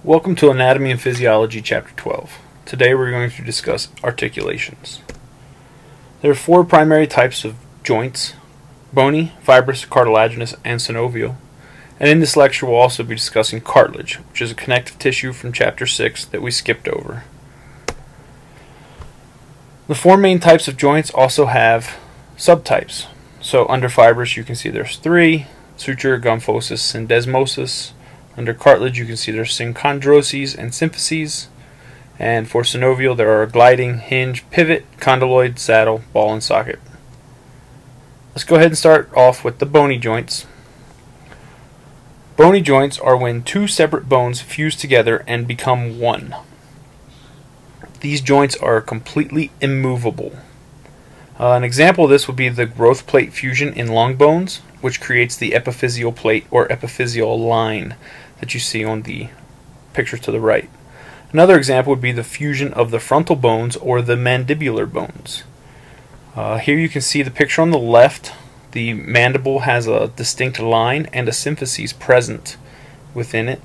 Welcome to Anatomy and Physiology, Chapter 12. Today we're going to discuss articulations. There are four primary types of joints: bony, fibrous, cartilaginous, and synovial. And in this lecture we'll also be discussing cartilage, which is a connective tissue from Chapter 6 that we skipped over. The four main types of joints also have subtypes. So under fibrous you can see there's three: suture, gymphosis, syndesmosis. Under cartilage you can see there's Synchondrosis and Symphyses. And for synovial there are gliding, hinge, pivot, condyloid, saddle, ball and socket. Let's go ahead and start off with the bony joints. Bony joints are when two separate bones fuse together and become one. These joints are completely immovable. An example of this would be the growth plate fusion in long bones, which creates the epiphyseal plate or epiphyseal line that you see on the picture to the right. Another example would be the fusion of the frontal bones or the mandibular bones. Here you can see the picture on the left. The mandible has a distinct line and a symphyses present within it.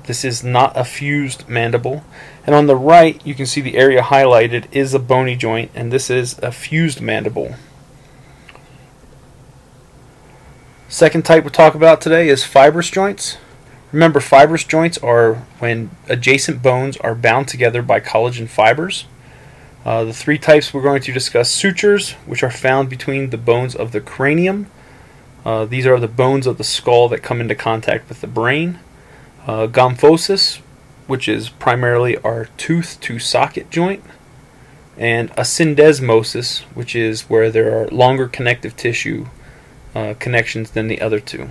This is not a fused mandible. And on the right you can see the area highlighted is a bony joint, and this is a fused mandible. Second type we'll talk about today is fibrous joints. Remember, fibrous joints are when adjacent bones are bound together by collagen fibers. The three types we're going to discuss: sutures, which are found between the bones of the cranium. These are the bones of the skull that come into contact with the brain. Gymphosis, which is primarily our tooth to socket joint. And a syndesmosis, which is where there are longer connective tissue connections than the other two.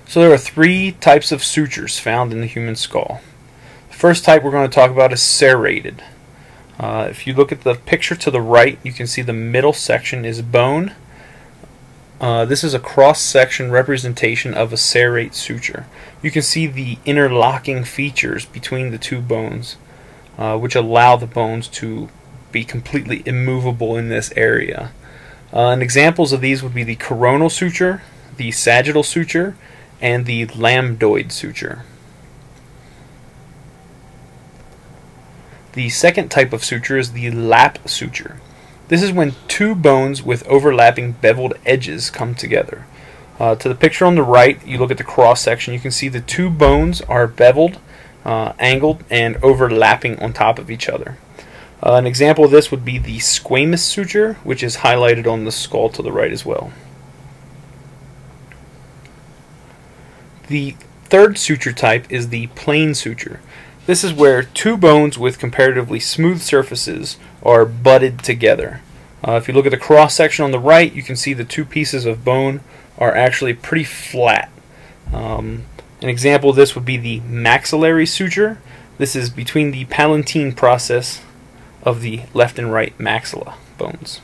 So there are three types of sutures found in the human skull. The first type we're going to talk about is serrated. If you look at the picture to the right, you can see the middle section is bone. This is a cross-section representation of a serrate suture. You can see the interlocking features between the two bones, which allow the bones to be completely immovable in this area. And examples of these would be the coronal suture, the sagittal suture, and the lambdoid suture. The second type of suture is the lap suture. This is when two bones with overlapping beveled edges come together. To the picture on the right, you look at the cross section, you can see the two bones are beveled, angled, and overlapping on top of each other. An example of this would be the squamous suture, which is highlighted on the skull to the right as well. The third suture type is the plane suture. This is where two bones with comparatively smooth surfaces are butted together. If you look at the cross section on the right, you can see the two pieces of bone are actually pretty flat. An example of this would be the maxillary suture. This is between the palatine process of the left and right maxilla bones.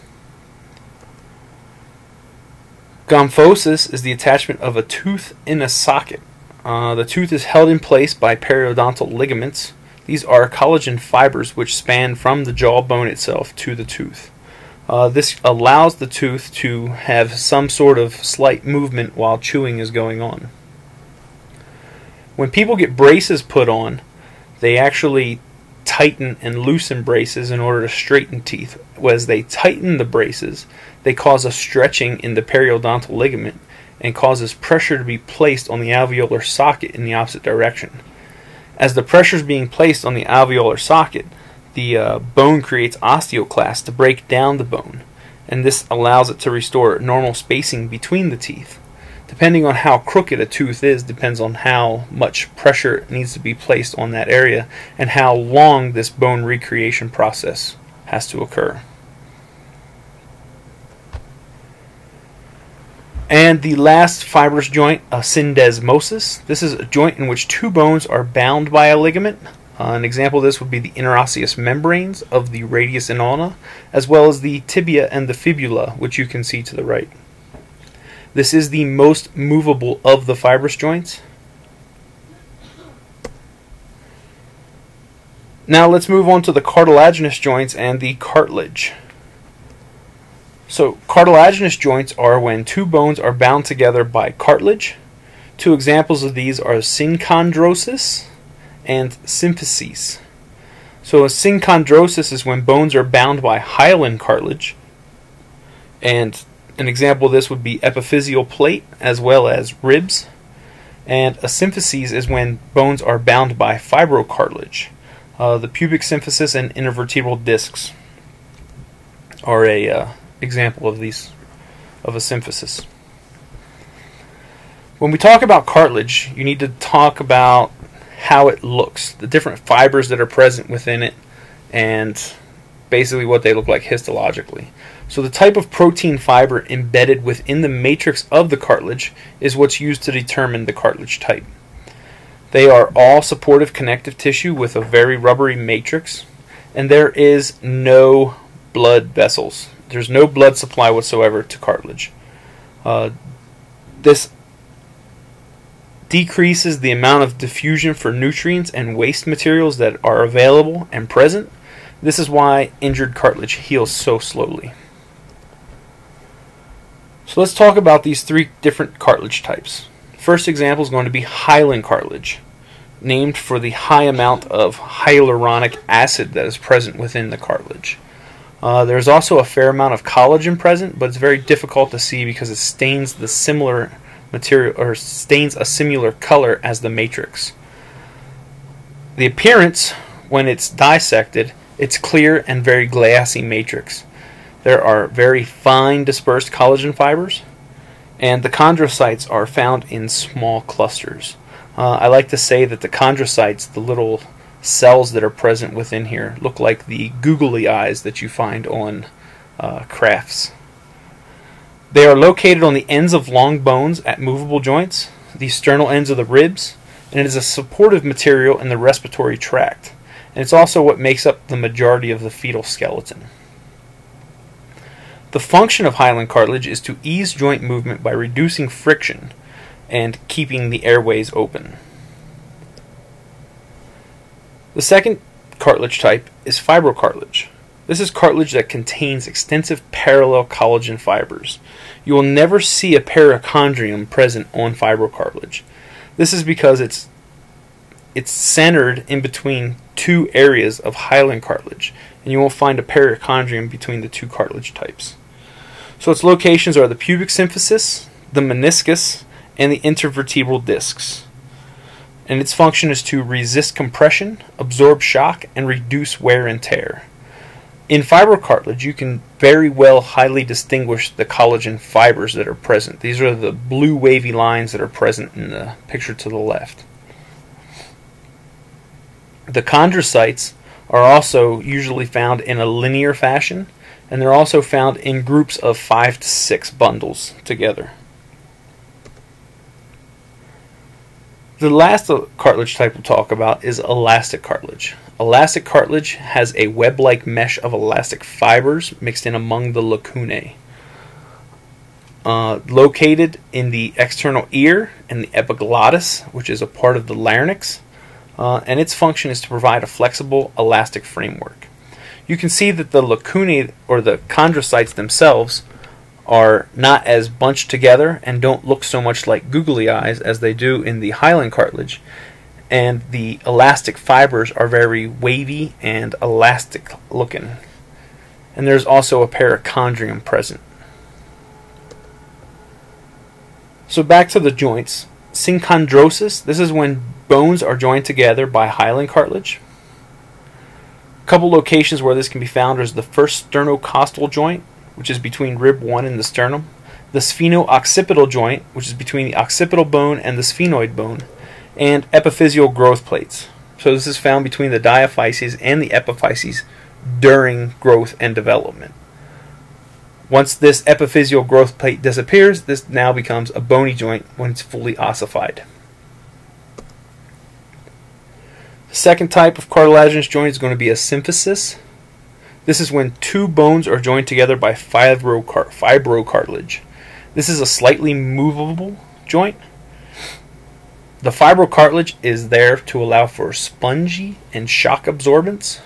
Gymphosis is the attachment of a tooth in a socket. The tooth is held in place by periodontal ligaments. These are collagen fibers which span from the jawbone itself to the tooth. This allows the tooth to have some sort of slight movement while chewing is going on. When people get braces put on, they actually tighten and loosen braces in order to straighten teeth. As they tighten the braces, they cause a stretching in the periodontal ligament and causes pressure to be placed on the alveolar socket in the opposite direction. As the pressure is being placed on the alveolar socket, the bone creates osteoclasts to break down the bone, and this allows it to restore normal spacing between the teeth. Depending on how crooked a tooth is depends on how much pressure needs to be placed on that area and how long this bone recreation process has to occur. And the last fibrous joint, a syndesmosis. This is a joint in which two bones are bound by a ligament. An example of this would be the interosseous membranes of the radius and ulna, as well as the tibia and the fibula, which you can see to the right. This is the most movable of the fibrous joints. Now let's move on to the cartilaginous joints and the cartilage. So cartilaginous joints are when two bones are bound together by cartilage. Two examples of these are Synchondrosis and Symphyses. So a synchondrosis is when bones are bound by hyaline cartilage, and an example of this would be epiphyseal plate as well as ribs. And a symphyses is when bones are bound by fibrocartilage. The pubic symphysis and intervertebral discs are a example of these, of a symphysis. When we talk about cartilage, you need to talk about how it looks, the different fibers that are present within it, and basically what they look like histologically. So the type of protein fiber embedded within the matrix of the cartilage is what's used to determine the cartilage type. They are all supportive connective tissue with a very rubbery matrix, and there is no blood vessels. There's no blood supply whatsoever to cartilage. This decreases the amount of diffusion for nutrients and waste materials that are available and present. This is why injured cartilage heals so slowly. So let's talk about these three different cartilage types. First example is going to be hyaline cartilage, named for the high amount of hyaluronic acid that is present within the cartilage. There's also a fair amount of collagen present, but it's very difficult to see because it stains the similar material, or stains a similar color as the matrix. The appearance, when it's dissected, it's clear and very glassy matrix. There are very fine dispersed collagen fibers, and the chondrocytes are found in small clusters. I like to say that the chondrocytes, the little cells that are present within here, look like the googly eyes that you find on crafts. They are located on the ends of long bones at movable joints, the sternal ends of the ribs, and it is a supportive material in the respiratory tract. And it's also what makes up the majority of the fetal skeleton. The function of hyaline cartilage is to ease joint movement by reducing friction and keeping the airways open. The second cartilage type is fibrocartilage. This is cartilage that contains extensive parallel collagen fibers. You will never see a perichondrium present on fibrocartilage. This is because it's centered in between two areas of hyaline cartilage, and you won't find a perichondrium between the two cartilage types. So its locations are the pubic symphysis, the meniscus, and the intervertebral discs. And its function is to resist compression, absorb shock, and reduce wear and tear. In fibrocartilage, you can very well highly distinguish the collagen fibers that are present. These are the blue wavy lines that are present in the picture to the left. The chondrocytes are also usually found in a linear fashion, and they're also found in groups of 5 to 6 bundles together. The last cartilage type we'll talk about is elastic cartilage. Elastic cartilage has a web-like mesh of elastic fibers mixed in among the lacunae. Located in the external ear and the epiglottis, which is a part of the larynx, and its function is to provide a flexible, elastic framework. You can see that the lacunae, or the chondrocytes themselves, are not as bunched together and don't look so much like googly eyes as they do in the hyaline cartilage, and the elastic fibers are very wavy and elastic looking. And there's also a perichondrium present. So back to the joints. Synchondrosis, this is when bones are joined together by hyaline cartilage. A couple locations where this can be found is the first sternocostal joint, which is between rib 1 and the sternum, the spheno-occipital joint, which is between the occipital bone and the sphenoid bone, and epiphyseal growth plates. So this is found between the diaphyses and the epiphyses during growth and development. Once this epiphyseal growth plate disappears, this now becomes a bony joint when it's fully ossified. The second type of cartilaginous joint is going to be a symphysis. This is when two bones are joined together by fibrocartilage. This is a slightly movable joint. The fibrocartilage is there to allow for spongy and shock absorbance,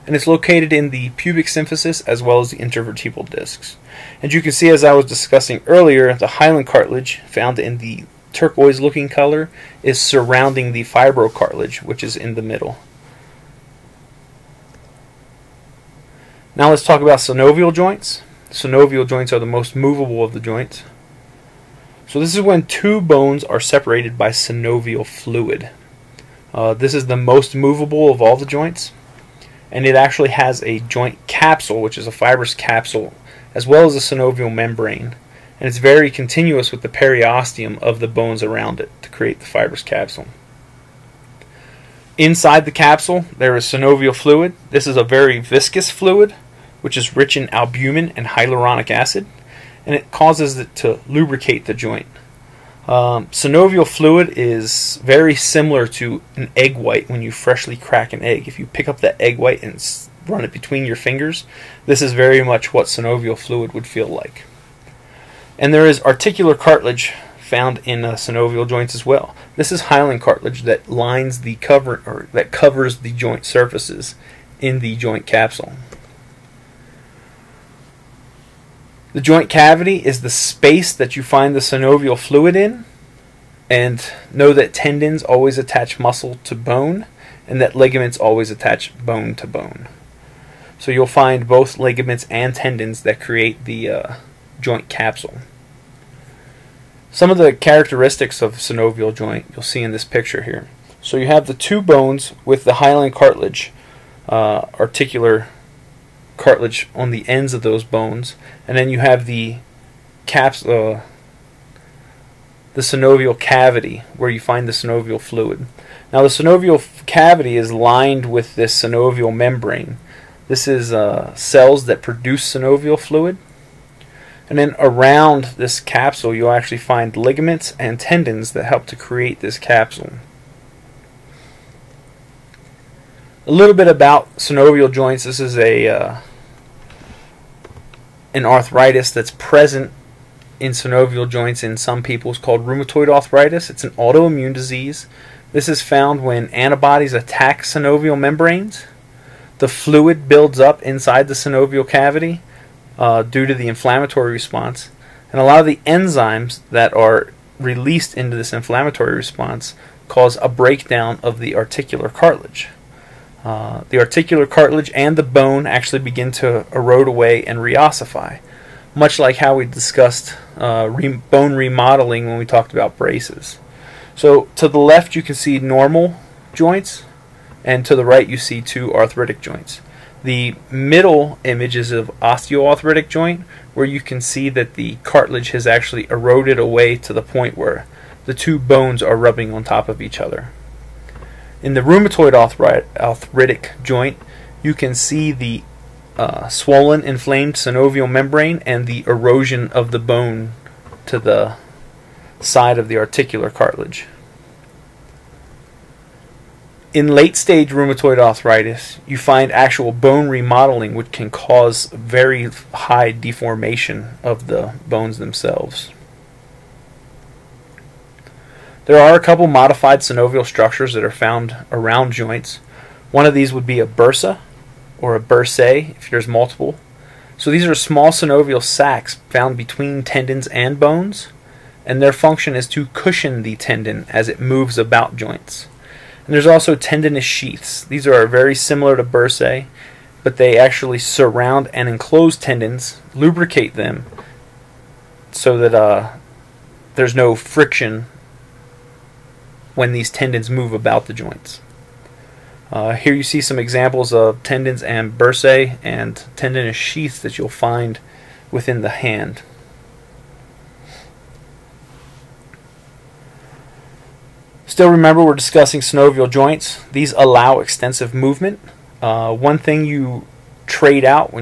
and it's located in the pubic symphysis as well as the intervertebral discs. And you can see, as I was discussing earlier, the hyaline cartilage found in the turquoise looking color is surrounding the fibrocartilage, which is in the middle. Now let's talk about synovial joints. Synovial joints are the most movable of the joints. So this is when two bones are separated by synovial fluid. This is the most movable of all the joints, and it actually has a joint capsule, which is a fibrous capsule, as well as a synovial membrane, and it's very continuous with the periosteum of the bones around it to create the fibrous capsule. Inside the capsule there is synovial fluid. This is a very viscous fluid which is rich in albumin and hyaluronic acid, and it causes it to lubricate the joint. Synovial fluid is very similar to an egg white when you freshly crack an egg. If you pick up that egg white and run it between your fingers, this is very much what synovial fluid would feel like. And there is articular cartilage found in synovial joints as well. This is hyaline cartilage that lines the that covers the joint surfaces in the joint capsule. The joint cavity is the space that you find the synovial fluid in, and know that tendons always attach muscle to bone, and that ligaments always attach bone to bone. So you'll find both ligaments and tendons that create the joint capsule. Some of the characteristics of synovial joint you'll see in this picture here. So you have the two bones with the hyaline cartilage, articular cartilage on the ends of those bones, and then you have the synovial cavity where you find the synovial fluid. Now the synovial cavity is lined with this synovial membrane. This is cells that produce synovial fluid, and then around this capsule you'll actually find ligaments and tendons that help to create this capsule. A little bit about synovial joints. This is an arthritis that's present in synovial joints in some people. It's called rheumatoid arthritis. It's an autoimmune disease. This is found when antibodies attack synovial membranes. The fluid builds up inside the synovial cavity due to the inflammatory response, and a lot of the enzymes that are released into this inflammatory response cause a breakdown of the articular cartilage. The articular cartilage and the bone actually begin to erode away and reossify, much like how we discussed bone remodeling when we talked about braces. So to the left you can see normal joints, and to the right you see two arthritic joints. The middle image is of osteoarthritic joint, where you can see that the cartilage has actually eroded away to the point where the two bones are rubbing on top of each other. In the rheumatoid arthritic joint, you can see the swollen, inflamed synovial membrane and the erosion of the bone to the side of the articular cartilage. In late-stage rheumatoid arthritis, you find actual bone remodeling, which can cause very high deformation of the bones themselves. There are a couple modified synovial structures that are found around joints. One of these would be a bursa, or a bursae, if there's multiple. So these are small synovial sacs found between tendons and bones, and their function is to cushion the tendon as it moves about joints. And there's also tendinous sheaths. These are very similar to bursae, but they actually surround and enclose tendons, lubricate them, so that there's no friction when these tendons move about the joints. Here you see some examples of tendons and bursae and tendinous sheaths that you'll find within the hand. Still remember, we're discussing synovial joints. These allow extensive movement. One thing you trade out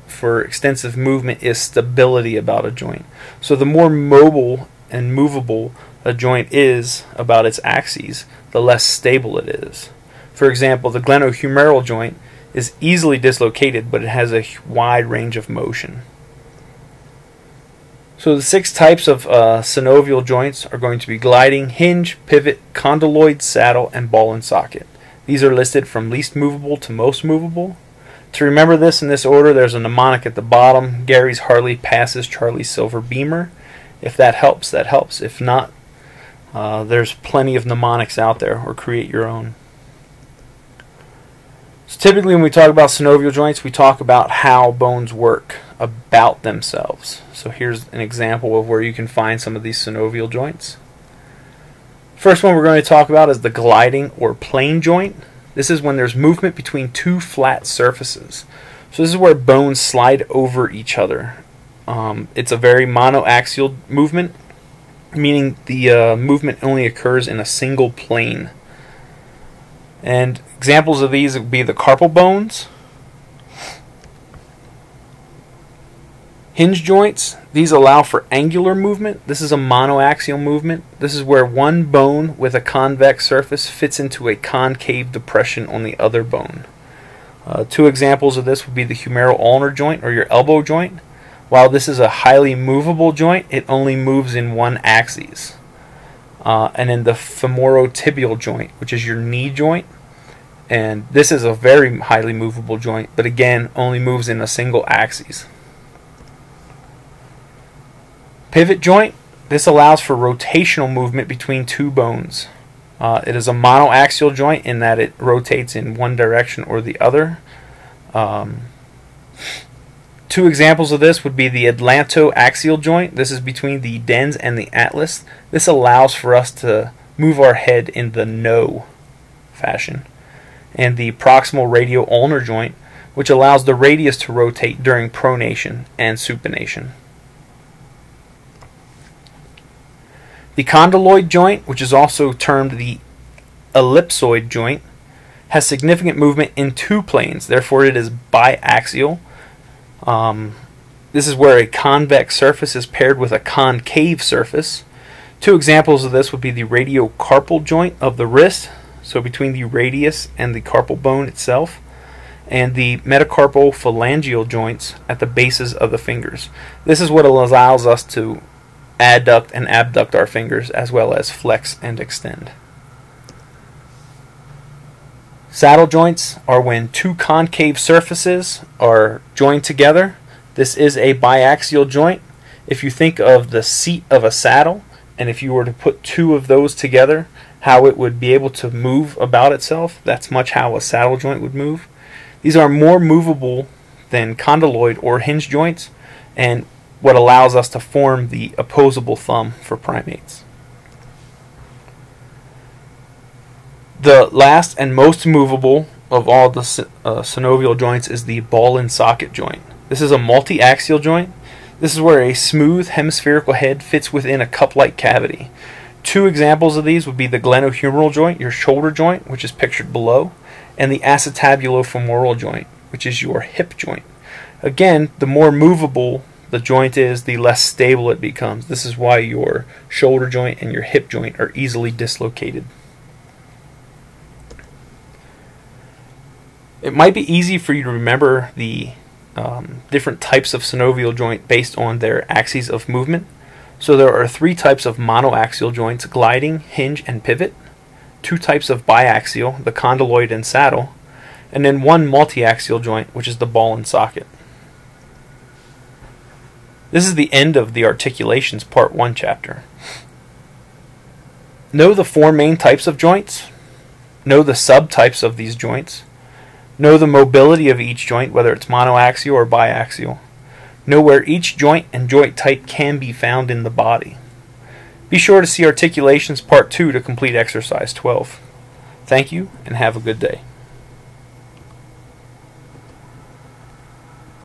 for extensive movement is stability about a joint. So the more mobile and movable a joint is about its axes, the less stable it is. For example, the glenohumeral joint is easily dislocated, but it has a wide range of motion. So the 6 types of synovial joints are going to be gliding, hinge, pivot, condyloid, saddle, and ball and socket. These are listed from least movable to most movable. To remember this in this order, there's a mnemonic at the bottom: Gary's Harley passes Charlie's silver beamer. If that helps, that helps. If not, There's plenty of mnemonics out there, or create your own. So typically when we talk about synovial joints, we talk about how bones work about themselves. So here's an example of where you can find some of these synovial joints. First one we're going to talk about is the gliding or plane joint. This is when there's movement between two flat surfaces. So this is where bones slide over each other. It's a very monoaxial movement, meaning the movement only occurs in a single plane. And examples of these would be the carpal bones, hinge joints. These allow for angular movement. This is a monoaxial movement. This is where one bone with a convex surface fits into a concave depression on the other bone. Two examples of this would be the humeral ulnar joint, or your elbow joint. While this is a highly movable joint, it only moves in one axis. And then the femorotibial joint, which is your knee joint. And this is a very highly movable joint, but again, only moves in a single axis. Pivot joint. This allows for rotational movement between two bones. It is a monoaxial joint in that it rotates in one direction or the other. Two examples of this would be the atlantoaxial joint. This is between the dens and the atlas. This allows for us to move our head in the no fashion. And the proximal radial ulnar joint, which allows the radius to rotate during pronation and supination. The condyloid joint, which is also termed the ellipsoid joint, has significant movement in two planes, therefore it is biaxial. This is where a convex surface is paired with a concave surface. Two examples of this would be the radiocarpal joint of the wrist, so between the radius and the carpal bone itself, and the metacarpal phalangeal joints at the bases of the fingers. This is what allows us to adduct and abduct our fingers, as well as flex and extend. Saddle joints are when two concave surfaces are joined together. This is a biaxial joint. If you think of the seat of a saddle, and if you were to put two of those together, how it would be able to move about itself, that's much how a saddle joint would move. These are more movable than condyloid or hinge joints, and what allows us to form the opposable thumb for primates. The last and most movable of all the synovial joints is the ball and socket joint. This is a multi-axial joint. This is where a smooth hemispherical head fits within a cup-like cavity. Two examples of these would be the glenohumeral joint, your shoulder joint, which is pictured below, and the acetabulofemoral joint, which is your hip joint. Again, the more movable the joint is, the less stable it becomes. This is why your shoulder joint and your hip joint are easily dislocated. It might be easy for you to remember the different types of synovial joint based on their axes of movement. So there are three types of monoaxial joints: gliding, hinge, and pivot. Two types of biaxial, the condyloid and saddle. And then one multiaxial joint, which is the ball and socket. This is the end of the Articulations Part 1 chapter. Know the four main types of joints. Know the subtypes of these joints. Know the mobility of each joint, whether it's monoaxial or biaxial. Know where each joint and joint type can be found in the body. Be sure to see Articulations Part 2 to complete exercise 12. Thank you, and have a good day.